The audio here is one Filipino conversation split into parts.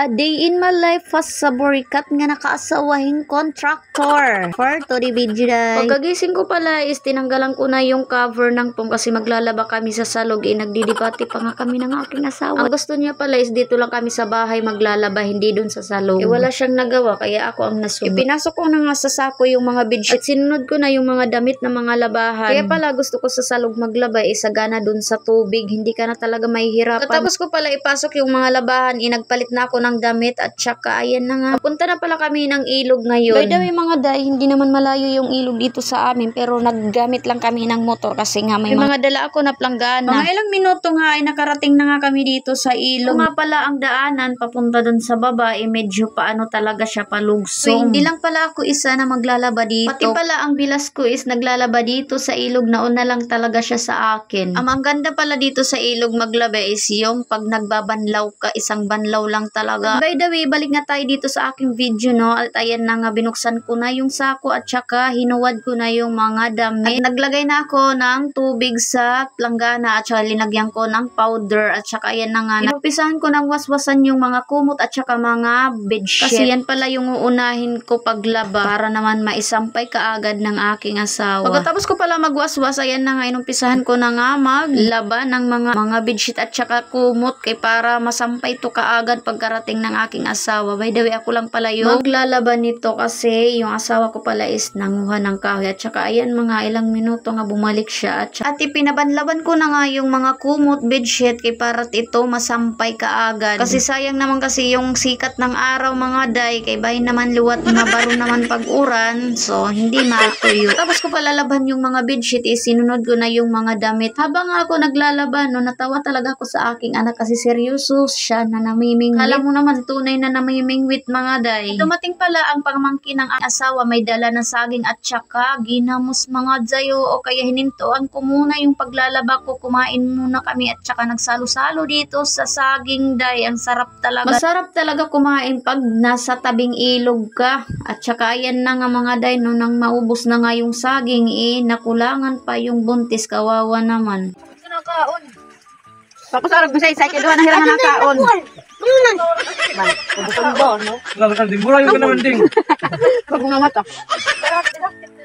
A day in my life as sa burikat nga nakaasawahing contractor. For to the video day. Pagkagising ko pala is tinanggalan ko na yung cover ng tong kasi maglalaba kami sa salog. Nagdidibati pa nga kami ng aking asawa. Ang gusto niya pala is dito lang kami sa bahay maglalaba, hindi dun sa salog. Wala siyang nagawa kaya ako ang nasunod. Pinasok ko na nga sa sako yung mga bedsheet. At sinunod ko na yung mga damit na mga labahan. Kaya pala gusto ko sa salog maglaba sagana dun sa tubig. Hindi ka na talaga mahihirapan. Tapos ko pala ipasok yung mga labahan. Nagpalit na ako ng damit at saka ayan na nga. Punta na pala kami ng ilog ngayon. By the way mga day, hindi naman malayo yung ilog dito sa amin pero naggamit lang kami ng motor kasi nga may mga dala ako na planggana. Mga ilang minuto nga ay nakarating na nga kami dito sa ilog. Kung nga pala ang daanan papunta dun sa baba medyo paano talaga siya palugsong. So hindi lang pala ako isa na maglalaba dito. Pati pala ang bilas ko is naglalaba dito sa ilog. Nauna lang talaga siya sa akin. Ang ganda pala dito sa ilog maglaba is yung pag nagbabanlaw ka, isang banlaw lang talaga. By the way, balik nga tayo dito sa aking video, no? At ayan na nga, binuksan ko na yung sako at saka hinuwad ko na yung mga damit. At naglagay na ako ng tubig sa planggana at saka linagyan ko ng powder at saka ayan na nga. Inupisahan ko ng waswasan yung mga kumot at saka mga bedsheet. Kasi yan pala yung uunahin ko paglaba para naman maisampay kaagad ng aking asawa. Pagkatapos ko pala magwaswas, ayan na nga, inumpisahan ko na nga maglaba ng mga bedsheet at saka kumot kay para masampay to kaagad pagkarating ng aking asawa. By the way, ako lang pala yung maglalaba nito kasi yung asawa ko pala is nanguha ng kahoy at saka ayan mga ilang minuto nga bumalik siya at ipinabanlaban ko na nga yung mga kumot, bedsheet kay para ito masampay kaagad. Kasi sayang naman kasi yung sikat ng araw mga day kay bahay naman luwat mabaro naman pag-uran so hindi matuyo. Tapos ko pala laban yung mga bedsheet sinunod ko na yung mga damit. Habang ako naglalaban no, natawa talaga ako sa aking anak kasi seryoso siya na namimingwit. Alam mo naman tunay na namimingwit mga day. Dumating pala ang pamangkin ng asawa, may dala na saging at saka ginamos mga dayo o kaya hinintuan ko muna yung paglalaba ko, kumain muna kami at saka nagsalo-salo dito sa saging day. Ang sarap talaga. Masarap talaga kumain pag nasa tabing ilog ka. At saka ayan na nga mga day no, nang maubos na nga yung saging nakulangan pa yung buntis, kawawa naman. Nakaon. Tapos arag mo sa isa kay duha na hirangan ng kaon. Man, ubos ba no? Laban din mura yung naman ding. Pag mga mata.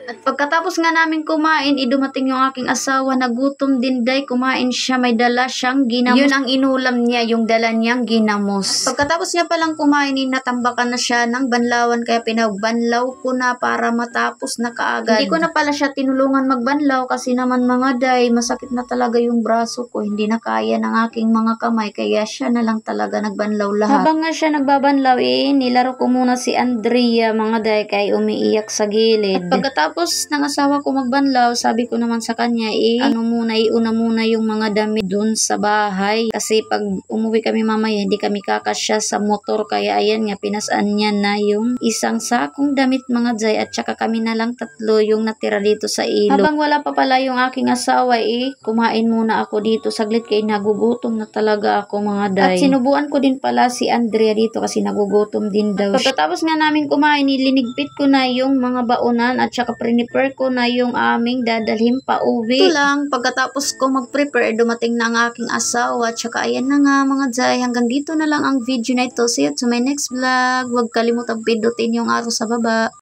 At pagkatapos nga namin kumain, dumating yung aking asawa, nagutom din day, kumain siya, may dala siyang ginamos. Yun ang inulam niya, yung dala niyang ginamos. Pagkatapos niya palang kumain, natambakan na siya ng banlawan, kaya pinagbanlaw ko na para matapos na kaagad. Hindi ko na pala siya tinulungan magbanlaw kasi naman mga day, masakit na talaga yung braso ko, hindi na kaya ng aking mga kamay, kaya siya na lang talaga nagbanlaw lahat. Habang nga siya nagbabanlaw, nilaro ko muna si Andrea mga day, kay umiiyak sa gilid. At pagkatapos ng asawa ko magbanlaw, sabi ko naman sa kanya, iuna muna yung mga damit dun sa bahay. Kasi pag umuwi kami mamaya, hindi kami kakasya sa motor. Kaya ayan nga, pinasaan niya na yung isang sakong damit mga jay. At saka kami na lang tatlo yung natira dito sa ilog. Habang wala pa pala yung aking asawa, kumain muna ako dito. Saglit kay nagugutom na talaga ako mga day. At sinubuan ko din pala si Andrea dito kasi nagugutom din daw. Pagkatapos nga namin kumain, linigpit ko na yung mga baonan at saka prepare ko na yung aming dadalhin pa uwi. Ito lang, pagkatapos ko mag-prepare, dumating na ang aking asawa. Tsaka ayan na nga mga jay, hanggang dito na lang ang video na ito. See you to my next vlog. Huwag kalimutang pindutin yung arrow sa baba.